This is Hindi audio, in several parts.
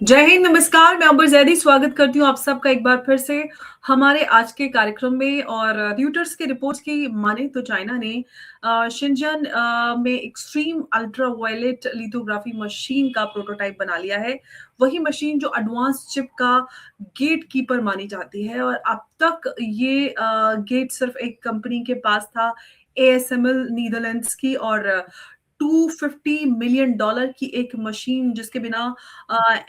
जय हिंद, नमस्कार। मैं अंबर ज़ैदी स्वागत करती हूँ आप सबका एक बार फिर से हमारे आज के कार्यक्रम में। और रॉयटर्स की रिपोर्ट्स की माने तो चाइना ने शिनजन में एक्सट्रीम अल्ट्रावायलेट लिथोग्राफी मशीन का प्रोटोटाइप बना लिया है। वही मशीन जो एडवांस चिप का गेट कीपर मानी जाती है। और अब तक ये गेट सिर्फ एक कंपनी के पास था, एएसएमएल नीदरलैंड्स की। और $250 मिलियन की एक मशीन जिसके बिना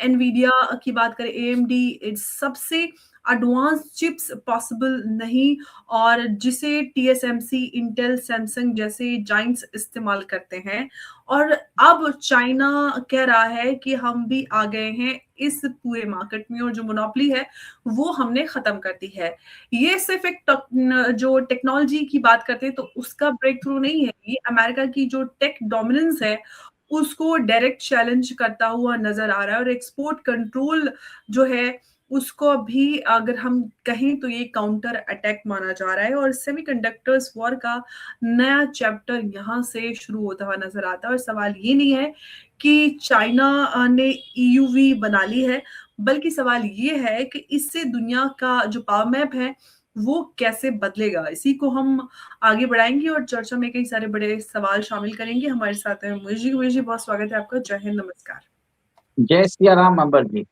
एनवीडिया की बात करें, एएमडी सबसे एडवांस चिप्स पॉसिबल नहीं, और जिसे टीएसएमसी, इंटेल, सैमसंग जैसे जाइंट्स इस्तेमाल करते हैं। और अब चाइना कह रहा है कि हम भी आ गए हैं इस पूरे मार्केट में, और जो मोनोपोली है वो हमने खत्म कर दी है। ये सिर्फ एक जो टेक्नोलॉजी की बात करते हैं तो उसका ब्रेक थ्रू नहीं है, ये अमेरिका की जो टेक डोमिनेंस है उसको डायरेक्ट चैलेंज करता हुआ नजर आ रहा है। और एक्सपोर्ट कंट्रोल जो है उसको भी अगर हम कहें तो ये काउंटर अटैक माना जा रहा है। और सेमीकंडक्टर्स वॉर का नया चैप्टर यहाँ से शुरू होता हुआ नजर आता है। और सवाल ये नहीं है कि चाइना ने ईयूवी बना ली है, बल्कि सवाल ये है कि इससे दुनिया का जो पावर मैप है वो कैसे बदलेगा। इसी को हम आगे बढ़ाएंगे और चर्चा में कई सारे बड़े सवाल शामिल करेंगे। हमारे साथ है उमेश जी, बहुत स्वागत है आपका। जय हिंद, नमस्कार। जय सिया राम अंबर जी।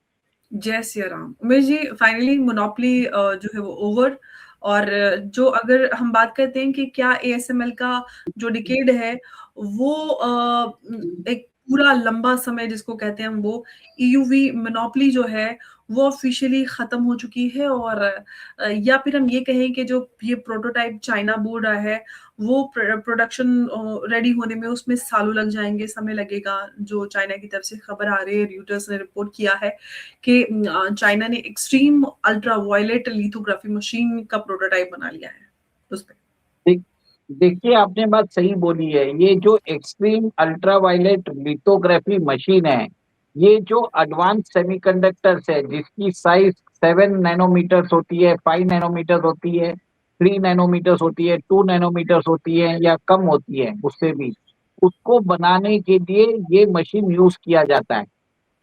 जय सिया राम। उमेश जी, फाइनली मोनोपोली जो है वो ओवर। और जो अगर हम बात करते हैं कि क्या एएसएमएल का जो डिकेड है वो एक पूरा लंबा समय जिसको कहते हैं हम, वो ईयूवी मोनोपोली जो है वो ऑफिशियली खत्म हो चुकी है। और या फिर हम ये कहें कि जो ये प्रोटोटाइप चाइना बोल रहा है वो प्रोडक्शन रेडी होने में उसमें सालों लग जाएंगे, समय लगेगा। जो चाइना की तरफ से खबर आ रही है, रॉयटर्स ने रिपोर्ट किया है कि चाइना ने extreme ultra violet lithography machine का प्रोटोटाइप बना लिया है उस पे। देख देखिए, आपने बात सही बोली है। ये जो एक्सट्रीम अल्ट्रावायलेट लिथोग्राफी मशीन है, ये जो एडवांस सेमीकंडक्टर्स है जिसकी साइज 7 नैनोमीटर्स होती है, 5 नैनोमीटर्स होती है, 3 नैनोमीटर्स होती है, 2 नैनोमीटर्स होती है या कम होती है उससे भी, उसको बनाने के लिए ये मशीन यूज किया जाता है।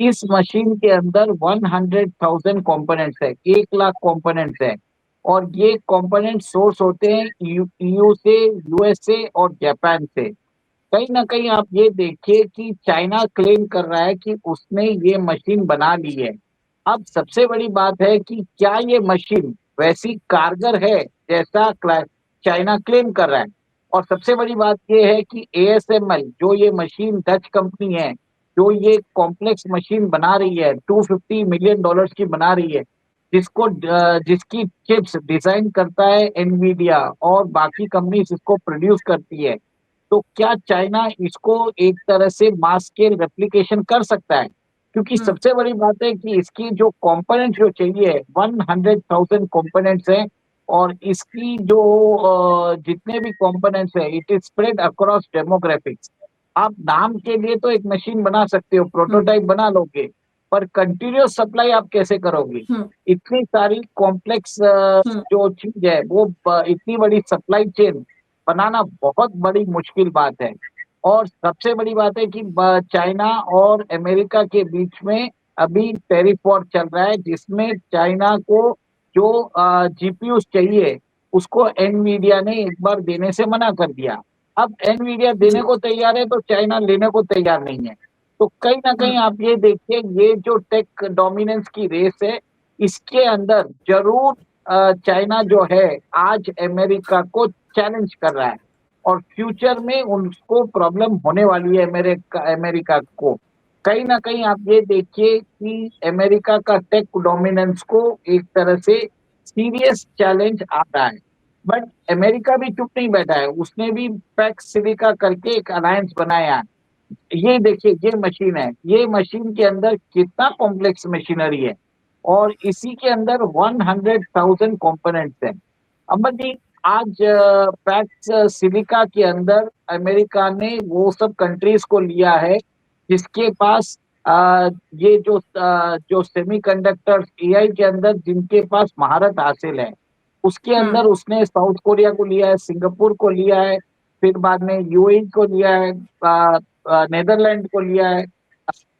इस मशीन के अंदर 100,000 कंपोनेंट्स है, 1 लाख कंपोनेंट्स है। और ये कंपोनेंट सोर्स होते हैं ईयू से, यूएसए और जापान से। कहीं ना कहीं आप ये देखिए कि चाइना क्लेम कर रहा है कि उसने ये मशीन बना ली है। अब सबसे बड़ी बात है कि क्या ये मशीन वैसी कारगर है जैसा चाइना क्लेम कर रहा है। और सबसे बड़ी बात ये है कि एएसएमएल जो ये मशीन डच कंपनी है, जो ये कॉम्प्लेक्स मशीन बना रही है, $250 मिलियन की बना रही है, जिसकी चिप्स डिजाइन करता है एनवीडिया और बाकी कंपनी इसको प्रोड्यूस करती है। तो क्या चाइना इसको एक तरह से मास स्केल रेप्लिकेशन कर सकता है? क्योंकि हम्म। सबसे बड़ी बात है कि इसकी जो कंपोनेंट जो चाहिए 100,000 कंपोनेंट्स हैं। और इसकी जो जितने भी कंपोनेंट्स है, it is spread across demographics. आप नाम के लिए तो एक मशीन बना सकते हो, हम्म। प्रोटोटाइप बना लोगे, पर कंटिन्यूस सप्लाई आप कैसे करोगे? हम्म। इतनी सारी कॉम्प्लेक्स हम्म। जो चीज है वो इतनी बड़ी सप्लाई चेन बनाना बहुत बड़ी मुश्किल बात है। और सबसे बड़ी बात है कि चाइना और अमेरिका के बीच में अभी टैरिफ वॉर चल रहा है, जिसमें चाइना को जो जीपीयू चाहिए उसको एनवीडिया ने एक बार देने से मना कर दिया। अब एनवीडिया देने जी। को तैयार है तो चाइना लेने को तैयार नहीं है। तो कहीं ना कहीं हम्म। आप ये देखिए, ये जो टेक डोमिनेंस की रेस है, इसके अंदर जरूर चाइना जो है आज अमेरिका को चैलेंज कर रहा है। और फ्यूचर में उनको प्रॉब्लम होने वाली है अमेरिका अमेरिका को। कहीं ना कहीं आप ये देखिए कि अमेरिका का टेक डोमिनेंस को एक तरह से सीरियस चैलेंज आ रहा है। बट अमेरिका भी चुप नहीं बैठा है, उसने भी पैक्स सिलिका करके एक अलायंस बनाया है। ये देखिए, ये मशीन है, ये मशीन के अंदर कितना कॉम्प्लेक्स मशीनरी है। और इसी के अंदर 100,000 कंपोनेंट्स हैं। अमर जी, आज पैक्स सिलिका के अंदर अमेरिका ने वो सब कंट्रीज को लिया है जिसके पास ये जो सेमीकंडक्टर्स एआई के अंदर जिनके पास महारत हासिल है, उसके हम्म। अंदर उसने साउथ कोरिया को लिया है, सिंगापुर को लिया है, फिर बाद में यूएई को लिया है, नेदरलैंड को लिया है,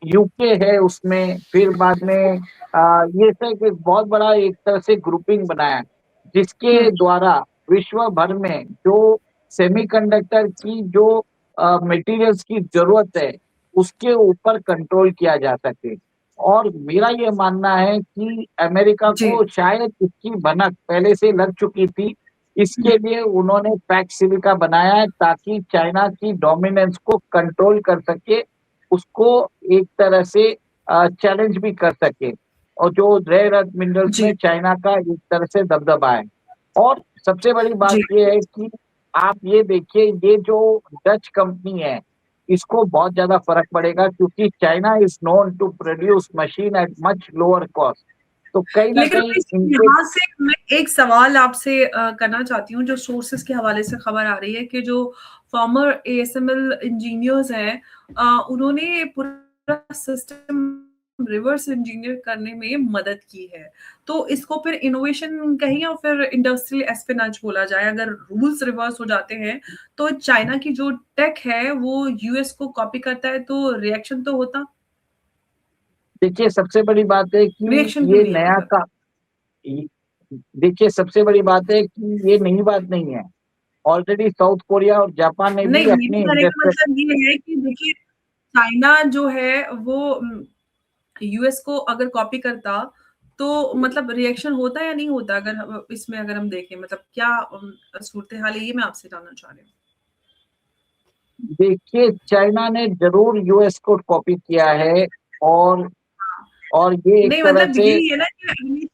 यूके है उसमें, फिर बाद में ये सब एक बहुत बड़ा एक तरह से ग्रुपिंग बनाया, हुँ, जिसके द्वारा विश्व भर में जो सेमीकंडक्टर की जो मटेरियल्स की जरूरत है, उसके ऊपर कंट्रोल किया जा सके। और मेरा ये मानना है कि अमेरिका जी। को शायद इसकी भनक पहले से लग चुकी थी, हुँ, इसके लिए उन्होंने पैक्स सिलिका बनाया है ताकि चाइना की डोमिनेंस को कंट्रोल कर सके, उसको एक तरह से चैलेंज भी कर सके, और जो रेयर अर्थ मिनरल्स जी, में चाइना का एक तरह से दबदबा है। और सबसे बड़ी बात जी। ये है कि आप ये देखिए, ये जो डच कंपनी है, इसको बहुत ज़्यादा फ़र्क पड़ेगा, क्योंकि China is known to produce machine at much lower cost. तो कहीं न लेकिन कहीं मैं इनके यहाँ से मैं एक सवाल आपसे करना चाहती हूँ, जो सोर्सेज़ के हवाले से खबर आ रही है कि जो फॉर्मर एएसएमएल इंजीनियर्स हैं, उन्होंने पूरा सिस्टम रिवर्स इंजीनियर करने में मदद की है। तो इसको फिर इनोवेशन कहें या फिर इंडस्ट्रियल एस्पिनाज बोला जाए? अगर रूल्स रिवर्स हो जाते हैं, तो चाइना की जो टेक है, वो यूएस को कॉपी करता है, तो रिएक्शन तो होता? देखिए, सबसे बड़ी बात है कि रिएक्शन क्यों ये नहीं है नया मतलब? का इ देखिए, सबसे बड़ी बात है कि ये नई बात नहीं है। ऑलरेडी साउथ कोरिया और जापान ने नहीं, भी मेरे अपने कहने का इंडस्ट्रियल मतलब ये है कि देखिए, चाइना जो है वो यूएस को अगर कॉपी करता, तो मतलब रिएक्शन होता या नहीं होता? अगर हम देखें, मतलब क्या सूरत-ए-हाल है, ये मैं आपसे जानना चाह रही हूँ। देखिए, चाइना ने ज़रूर यूएस को कॉपी किया है, और हाँ। और ये एक नहीं, तरह मतलब से यही है ना कि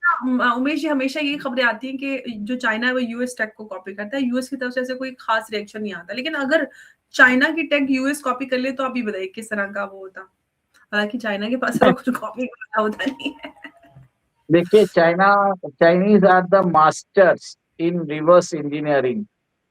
उमेश जी, हमेशा यही खबरें आती हैं कि जो चाइना है वो यूएस टेक को कॉपी करता है, यूएस की तरफ से ऐसा कोई खास रिएक्शन नहीं आता। लेकिन अगर चाइना की टेक यूएस कॉपी कर ले, तो आप ही बताइए किस तरह का वो होता? हालाँकि चाइना के पास ऐसा कुछ कॉपी वगैरह होता नहीं है। देखिए, Chinese are the masters in reverse engineering,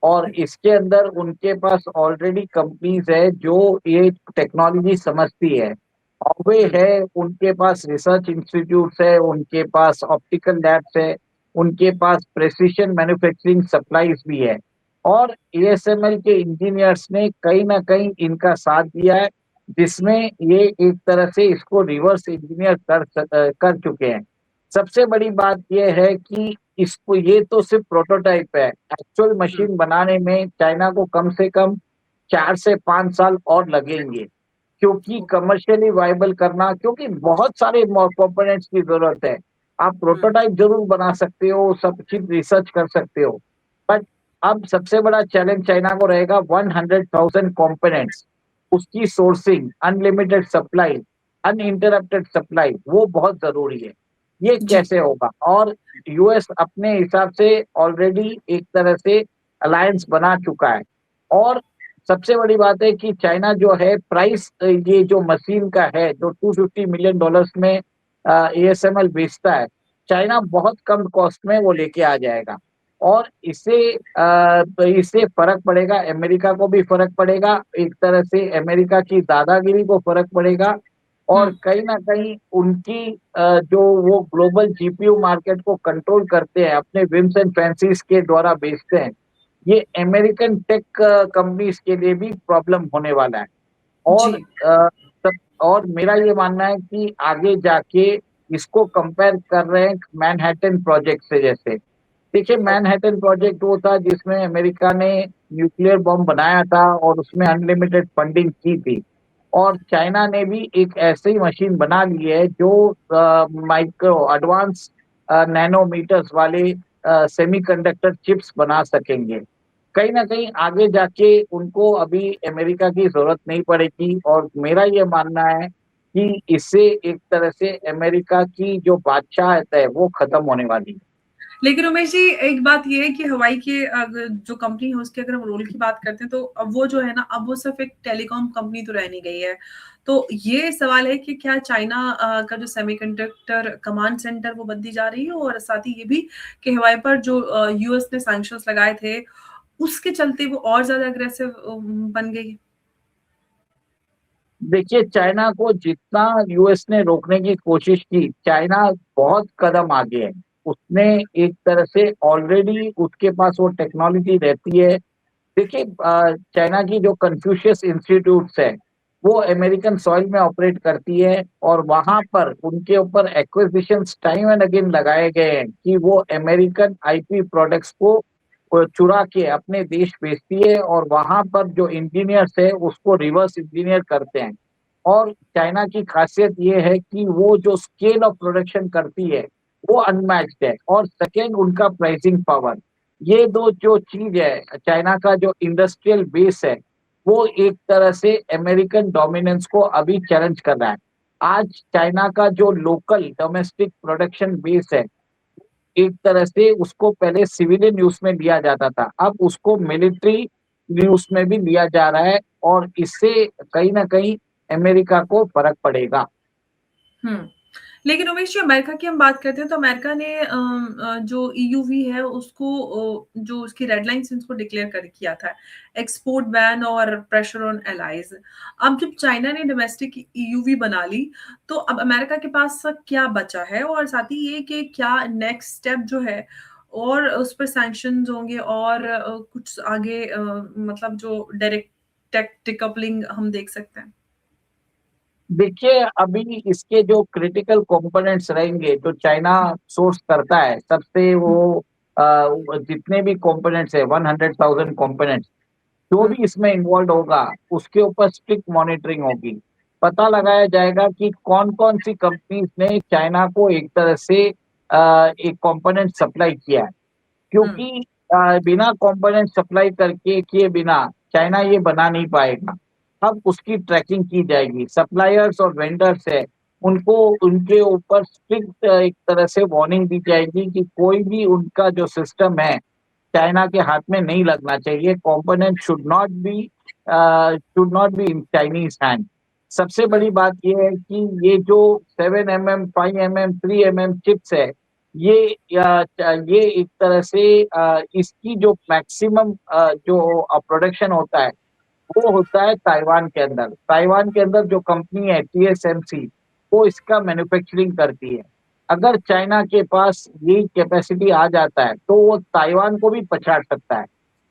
और इसके अंदर उनके पास ऑलरेडी कंपनीज़ है जो ये टेक्नोलॉजी समझती है। हुawei है, उनके पास रिसर्च इंस्टीट्यूट्स है, उनके पास ऑप्टिकल लैब्स है, उनके पास प्रिसिशन मैन्युफैक्चरिंग सप्लाईज़ भी है। और एएसएमएल के इंजीनियर्स ने कहीं न कहीं इनका साथ दिया है, जिसमें ये एक तरह से इसको रिवर्स इंजीनियर कर चुके हैं। सबसे बड़ी बात ये है कि इसको, ये तो सिर्फ़ प्रोटोटाइप है, एक्चुअल हुँ, मशीन बनाने में चाइना को कम से कम 4 से 5 साल और लगेंगे। क्योंकि कमर्शियली वायबल करना, क्योंकि बहुत सारे कंपोनेंट्स की ज़रूरत है। आप हुँ, प्रोटोटाइप ज़रूर बना सकते हो, सब चीज़ रिसर्च कर सकते हो, बट अब सबसे बड़ा चैलेंज चाइना को रहेगा 100,000 कंपोनेंट्स, उसकी sourcing, unlimited supply, uninterrupted supply, वो बहुत ज़रूरी है। ये जी, कैसे होगा? और यूएस अपने हिसाब से ऑलरेडी एक तरह से अलायंस बना चुका है। और सबसे बड़ी बात है कि चाइना जो है प्राइस, ये जो मशीन का है जो $250 मिलियन में एएसएमएल बेचता है, चाइना बहुत कम कॉस्ट में वो लेके आ जाएगा। और इससे फ़र्क पड़ेगा, अमेरिका को भी फ़र्क पड़ेगा, एक तरह से अमेरिका की दादागिरी को फ़र्क पड़ेगा, हुँ, और कहीं न कहीं उनकी जो वो ग्लोबल जीपीयू मार्केट को कंट्रोल करते हैं, अपने विम्स एंड फैंसीज़ के द्वारा बेचते हैं, ये अमेरिकन टेक कंपनीज़ के लिए भी प्रॉब्लम होने वाला है। और जी, सब और मेरा ये मानना है कि आगे जाके इसको कंपेयर कर रहे हैं मैनहट्टन प्रोजेक्ट से जैसे। देखिए, ओके, मैनहट्टन प्रोजेक्ट वो था जिसमें अमेरिका ने न्यूक्लियर बॉम्ब बनाया था और उसमें अनलिमिटेड फंडिंग की थी। और चाइना ने भी एक ऐसी मशीन बना ली है जो माइक्रो एडवांस नैनोमीटर्स वाले सेमीकंडक्टर चिप्स बना सकेंगे। कहीं न कहीं आगे जाके उनको अभी अमेरिका की ज़रूरत नहीं पड़ेगी, और मेरा ये मानना है कि इससे एक तरह से अमेरिका की जो बादशाहत है वो खत्म होने वाली है। लेकिन उमेश जी, एक बात ये है कि हवाई के जो कंपनी है उसके अगर हम रोल की बात करते हैं, तो अब वो जो है ना, अब वो सिर्फ़ एक टेलीकॉम कंपनी तो रह नहीं गई है। तो ये सवाल है कि क्या चाइना का जो सेमीकंडक्टर कमांड सेंटर वो बनती जा रही है, और साथ ही ये भी कि हवाई पर जो यूएस ने सैंक्शंस लगाए थे, उसके चलते वो और ज़्यादा अग्रेसिव बन गई? देखिए, चाइना को जितना यूएस ने रोकने की कोशिश की, चाइना बहुत कदम आगे है। उसने एक तरह से ऑलरेडी उसके पास वो टेक्नोलॉजी रहती है। देखिए, चाइना की जो कन्फ्यूशियस इंस्टीट्यूट्स है, वो अमेरिकन सॉइल में ऑपरेट करती है और वहां पर उनके ऊपर एक्विजिशंस टाइम एंड अगेन लगाए गए हैं कि वो अमेरिकन आईपी प्रोडक्ट्स को चुरा के अपने देश भेजती है और वहां पर जो इंजीनियर्स है उसको रिवर्स इंजीनियर करते हैं। और चाइना की खासियत ये है कि वो जो स्केल ऑफ प्रोडक्शन करती है वो अनमैच्ड है, और सेकेंड उनका प्राइसिंग पावर। ये दो जो चीज है, चाइना का जो इंडस्ट्रियल बेस है वो एक तरह से अमेरिकन डोमिनेंस को अभी चैलेंज कर रहा है। आज चाइना का जो लोकल डोमेस्टिक प्रोडक्शन बेस है, एक तरह से उसको पहले सिविलियन यूज में लिया जाता था, अब उसको मिलिट्री यूज में भी लिया जा रहा है, और इससे कहीं ना कहीं अमेरिका को फर्क पड़ेगा। हुँ। लेकिन उमेश जी, अमेरिका की हम बात करते हैं तो अमेरिका ने जो ईयूवी है उसको जो उसकी रेड लाइन्स हैं उसको डिक्लेयर कर किया था, एक्सपोर्ट बैन और प्रेशर ऑन एलाइज़। अब जब चाइना ने डोमेस्टिक ईयूवी बना ली, तो अब अमेरिका के पास क्या बचा है? और साथ ही ये कि क्या नेक्स्ट स्टेप जो है और उस पर सैंक्शंस होंगे और कुछ आगे मतलब जो डायरेक्ट टेक डिकपलिंग हम देख सकते हैं? देखिए, अभी इसके जो क्रिटिकल कंपोनेंट्स रहेंगे जो चाइना सोर्स करता है, सबसे हुँ, वो जितने भी कंपोनेंट्स है 100,000 कंपोनेंट्स, जो हुँ, भी इसमें इन्वॉल्व होगा उसके ऊपर स्ट्रिक्ट मॉनिटरिंग होगी। पता लगाया जाएगा कि कौन कौन सी कंपनीज ने चाइना को एक तरह से एक कंपोनेंट सप्लाई किया है, हुँ, क्योंकि बिना कंपोनेंट सप्लाई करके किए बिना चाइना ये बना नहीं पाएगा। अब उसकी ट्रैकिंग की जाएगी, सप्लायर्स और वेंडर्स है उनको उनके ऊपर स्ट्रिक्ट एक तरह से वार्निंग दी जाएगी कि कोई भी उनका जो सिस्टम है चाइना के हाथ में नहीं लगना चाहिए। Component should not be in Chinese hand. सबसे हुँ। बड़ी बात ये है कि ये जो 7 mm 5 mm 3 mm चिप्स है, ये ये एक तरह से इसकी जो मैक्सिमम जो प्रोडक्शन होता है वो होता है ताइवान के अंदर। ताइवान के अंदर जो कंपनी है टीएसएमसी, वो इसका मैन्युफैक्चरिंग करती है। अगर चाइना के पास ये कैपेसिटी आ जाता है तो वो ताइवान को भी पछाड़ सकता है।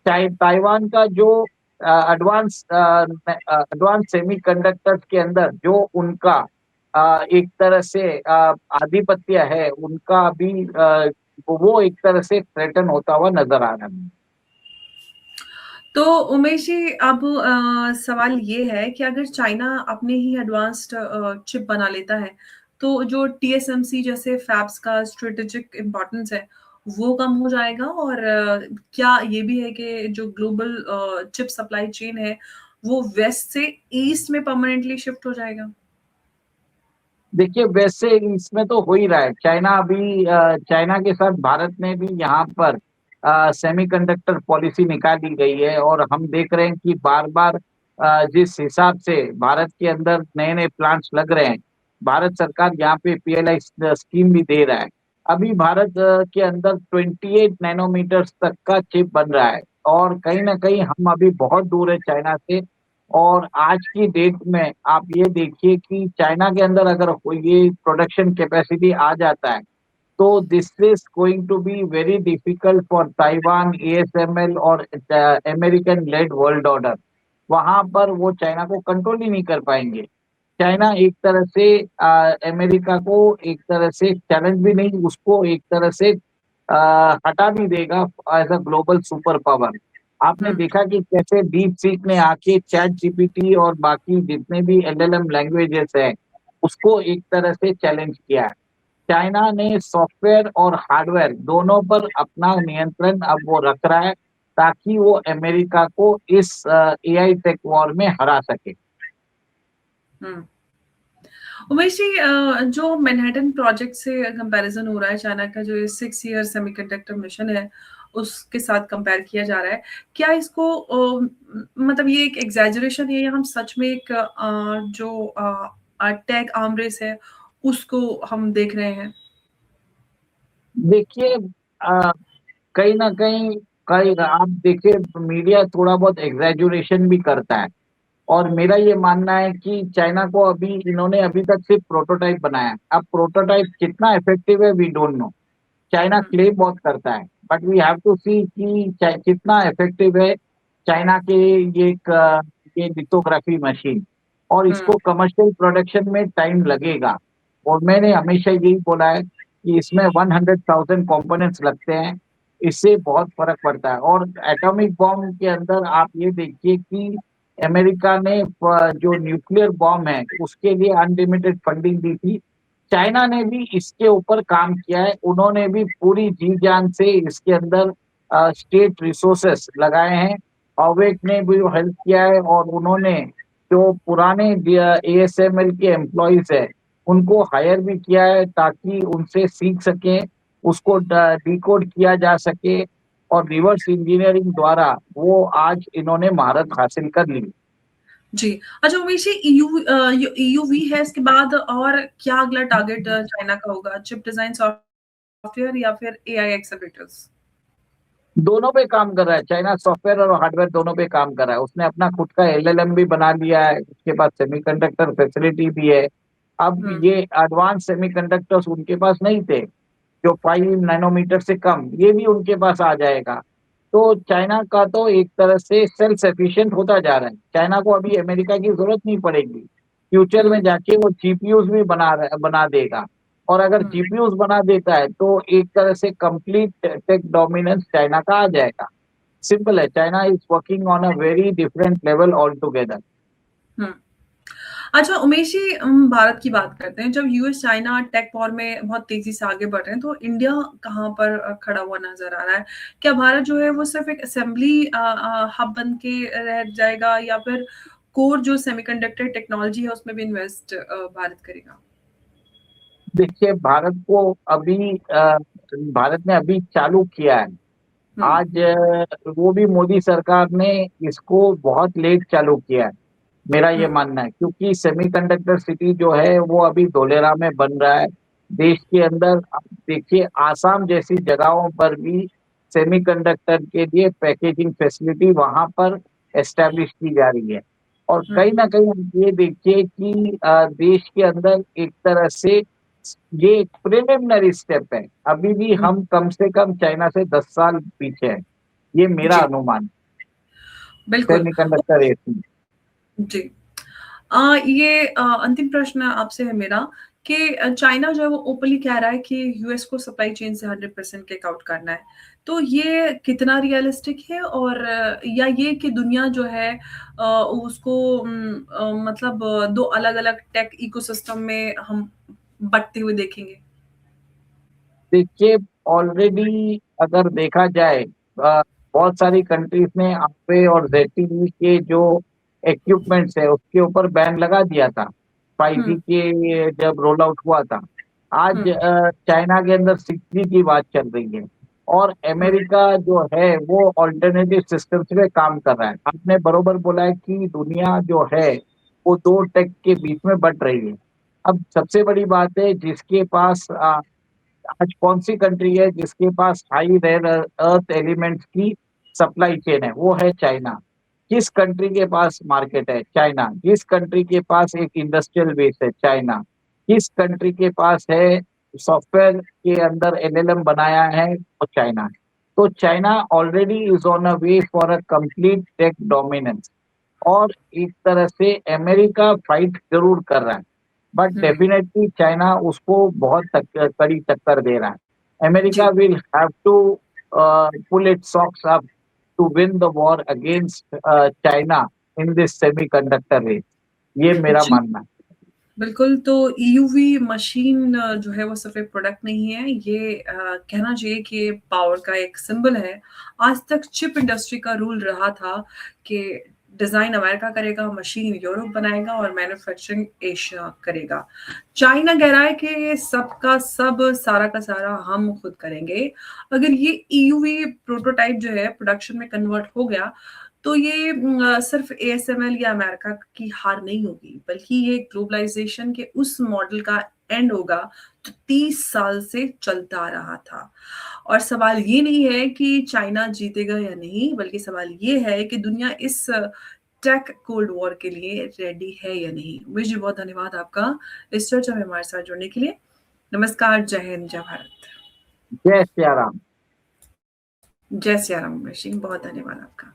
ताइवान का जो एडवांस सेमीकंडक्टर्स के अंदर जो उनका एक तरह से आधिपत्य है उनका अभी वो एक तरह से थ्रेटन होता हुआ नजर आ रहा है। तो उमेश जी, अब सवाल ये है कि अगर चाइना अपने ही एडवांस्ड चिप बना लेता है, तो जो टीएसएमसी जैसे फैब्स का स्ट्रेटेजिक इम्पोर्टेंस है, वो कम हो जाएगा और क्या ये भी है कि जो ग्लोबल चिप सप्लाई चेन है, वो वेस्ट से ईस्ट में परमानेंटली शिफ्ट हो जाएगा? देखिए, वैसे इसमें तो हो ही रहा है। चाइना के साथ भारत ने भी यहाँ पर सेमीकंडक्टर पॉलिसी निकाली गई है, और हम देख रहे हैं कि बार बार जिस हिसाब से भारत के अंदर नए नए प्लांट्स लग रहे हैं, भारत सरकार यहाँ पे पीएलआई स्कीम भी दे रहा है। अभी भारत के अंदर 28 नैनोमीटर तक का चिप बन रहा है, और कहीं ना कहीं हम अभी बहुत दूर है चाइना से। और आज की डेट में आप ये देखिए कि चाइना के अंदर अगर ये प्रोडक्शन कैपेसिटी आ जाता है तो this is going to be very difficult for Taiwan, ASML और अमेरिकन लेड वर्ल्ड ऑर्डर। वहां पर वो चाइना को कंट्रोल ही नहीं कर पाएंगे। चाइना एक तरह से अमेरिका को एक तरह से चैलेंज भी नहीं, उसको एक तरह से हटा भी देगा as a global super power. आपने हुँ। देखा कि कैसे डीप सीक ने आके चैट जीपीटी और बाकी जितने भी एलएलएम लैंग्वेजेस है उसको एक तरह से चैलेंज किया है। चाइना ने सॉफ्टवेयर और हार्डवेयर दोनों पर अपना नियंत्रण अब वो रख रहा है, ताकि वो अमेरिका को इस एआई टेक वॉर में हरा सके। हुँ। उमेश जी, जो मैनहट्टन प्रोजेक्ट से कंपैरिजन हो रहा है, चाइना का जो 6 ईयर सेमीकंडक्टर मिशन है, उसके साथ कंपेयर किया जा रहा है। क्या इसको मतलब ये एक एग्ज़ैजरेशन है या हम सच में एक जो टेक आर्म रेस है, उसको हम देख रहे हैं? देखिए, कहीं न कहीं आप देखिए, मीडिया थोड़ा बहुत एग्ज़ैजुरेशन भी करता है, और मेरा ये मानना है कि चाइना को इन्होंने अभी तक सिर्फ प्रोटोटाइप बनाया है। अब प्रोटोटाइप कितना इफेक्टिव है वी डोंट नो। चाइना हुँ, क्लेम बहुत करता है, but we have to see कि कितना इफेक्टिव है चाइना के ये लिथोग्राफी मशीन। और हुँ, इसको कमर्शियल प्रोडक्शन में टाइम लगेगा। और मैंने हमेशा यही बोला है कि इसमें 100,000 कंपोनेंट्स लगते हैं, इससे बहुत फ़र्क पड़ता है। और एटॉमिक बॉम्ब के अंदर आप ये देखिए कि अमेरिका ने जो न्यूक्लियर बॉम्ब है, उसके लिए अनलिमिटेड फंडिंग दी थी। चाइना ने भी इसके ऊपर काम किया है, उन्होंने भी पूरी जी-जान से इसके अंदर स्टेट रिसोर्सेस लगाए हैं। ऑवेक ने भी हेल्प किया है और उन्होंने जो पुराने एएसएमएल के एम्प्लॉइज़ हैं, उनको हायर भी किया है ताकि उनसे सीख सकें, उसको डिकोड किया जा सके और रिवर्स इंजीनियरिंग द्वारा वो आज इन्होंने महारत हासिल कर ली। जी। अच्छा उमेश जी, ईयूवी है, इसके बाद और क्या अगला टारगेट चाइना का होगा? चिप डिज़ाइन, सॉफ्टवेयर या फिर एआई एक्सेलरेटर्स? दोनों पे काम कर रहा है, चाइना सॉफ्टवेयर और हार्डवेयर दोनों पे काम कर रहा है। उसने अपना खुद का एलएलएम भी बना लिया है, उसके पास सेमीकंडक्टर फैसिलिटी भी है। अब हुँ, ये एडवांस सेमीकंडक्टर्स उनके पास नहीं थे, जो 5 नैनोमीटर से कम, ये भी उनके पास आ जाएगा। तो चाइना का तो एक तरह से सेल्फ सफिशिएंट होता जा रहा है। चाइना को अभी अमेरिका की ज़रूरत नहीं पड़ेगी। फ्यूचर में हुँ, जाके वो जीपीयूज़ भी बना देगा। और अगर हुँ। जीपीयूज़ बना देता है तो एक तरह से कंप्लीट टेक डोमिनेंस चाइना का आ जाएगा। सिंपल है, China is working on a very different level all together. हुँ। अच्छा उमेश जी, भारत की बात करते हैं। जब यूएस चाइना टेक वॉर में बहुत तेज़ी से आगे बढ़ रहे हैं, तो इंडिया कहाँ पर खड़ा हुआ नज़र आ रहा है? क्या भारत जो है वो सिर्फ़ एक असेंबली हब बन के रह जाएगा, या फिर कोर जो सेमीकंडक्टर टेक्नोलॉजी है उसमें भी इन्वेस्ट भारत करेगा? देखिए भारत ने अभी चालू किया है। हुँ, आज वो भी मोदी सरकार ने इसको बहुत लेट चालू किया है, मेरा ये हुँ, मानना है, क्योंकि सेमीकंडक्टर सिटी जो है वो अभी धोलेरा में बन रहा है। देश के अंदर आप देखिए आसाम जैसी जगहों पर भी सेमीकंडक्टर के लिए पैकेजिंग फैसिलिटी वहाँ पर एस्टैब्लिश की जा रही है। और हुँ, कहीं न कहीं आप ये देखिए कि देश के अंदर एक तरह से ये एक प्रिलिमिनरी स्टेप है। अभी भी हुँ। हम कम से कम चाइना से 10 साल पीछे हैं। ये मेरा जी, अनुमान बिल्कुल। Semiconductor AC. जी। ये अंतिम प्रश्न आपसे है मेरा कि चाइना जो है वो ओपनली कह रहा है कि यूएस को सप्लाई चेन से 100% किक आउट करना है। तो ये कितना रियलिस्टिक है, और या ये कि दुनिया जो है उसको मतलब 2 अलग-अलग टेक इकोसिस्टम में हम बँटते हुए देखेंगे? देखिए, ऑलरेडी अगर देखा जाए बहुत सारी कंट्रीज़ ने आपे और ज़ेड के जो इक्विपमेंट्स है, उसके ऊपर बैन लगा दिया था, 5G हुँ, के जब रोल आउट हुआ था। आज हुँ, चाइना के अंदर 6G की बात चल रही है और हुँ, अमेरिका जो है, वो अल्टरनेटिव सिस्टम्स पे काम कर रहा है। आपने बरोबर बोला है कि दुनिया जो है, वो 2 टेक के बीच में बँट रही है। अब सबसे बड़ी बात है जिसके पास आज कौन-सी कंट्री है जिसके पास हाई रेयर अर्थ एलिमेंट्स की सप्लाई चेन है? वो है चाइना। किस कंट्री के पास मार्केट है? चाइना। किस कंट्री के पास एक इंडस्ट्रियल बेस है? चाइना। किस कंट्री के पास है सॉफ्टवेयर के अंदर एलएलएम बनाया है? वो चाइना है। तो China already is on a way for a complete tech dominance. और एक तरह से अमेरिका फाइट ज़रूर कर रहा है, बट हुँ। डेफिनिटली चाइना उसको बहुत कड़ी टक्कर दे रहा है। अमेरिका जी, will have to pull its socks up to win the war against China in this semiconductor race. ये मेरा जी। मानना है। बिल्कुल, तो ईयूवी मशीन जो है वो सिर्फ़ एक प्रोडक्ट नहीं है, ये कहना चाहिए कि ये पावर का एक सिंबल है। आज तक चिप इंडस्ट्री का रूल रहा था कि डिज़ाइन अमेरिका करेगा, मशीन यूरोप बनाएगा और मैन्युफैक्चरिंग एशिया करेगा। चाइना कह रहा है कि ये सब का सब, सारा का सारा हम खुद करेंगे। अगर ये ईयूवी प्रोटोटाइप जो है प्रोडक्शन में कन्वर्ट हो गया, तो ये सिर्फ एएसएमएल या अमेरिका की हार नहीं होगी, बल्कि ये ग्लोबलाइजेशन के उस मॉडल का एंड होगा जो 30 साल से चलता आ रहा था। और सवाल ये नहीं है कि चाइना जीतेगा या नहीं, बल्कि सवाल ये है कि दुनिया इस टेक कोल्ड वॉर के लिए रेडी है या नहीं। उमेश जी, बहुत धन्यवाद आपका इस चर्चा में हमारे साथ जुड़ने के लिए। नमस्कार, जय हिंद, जय भारत। जय सिया राम। जय सिया राम उमेश जी, बहुत धन्यवाद आपका।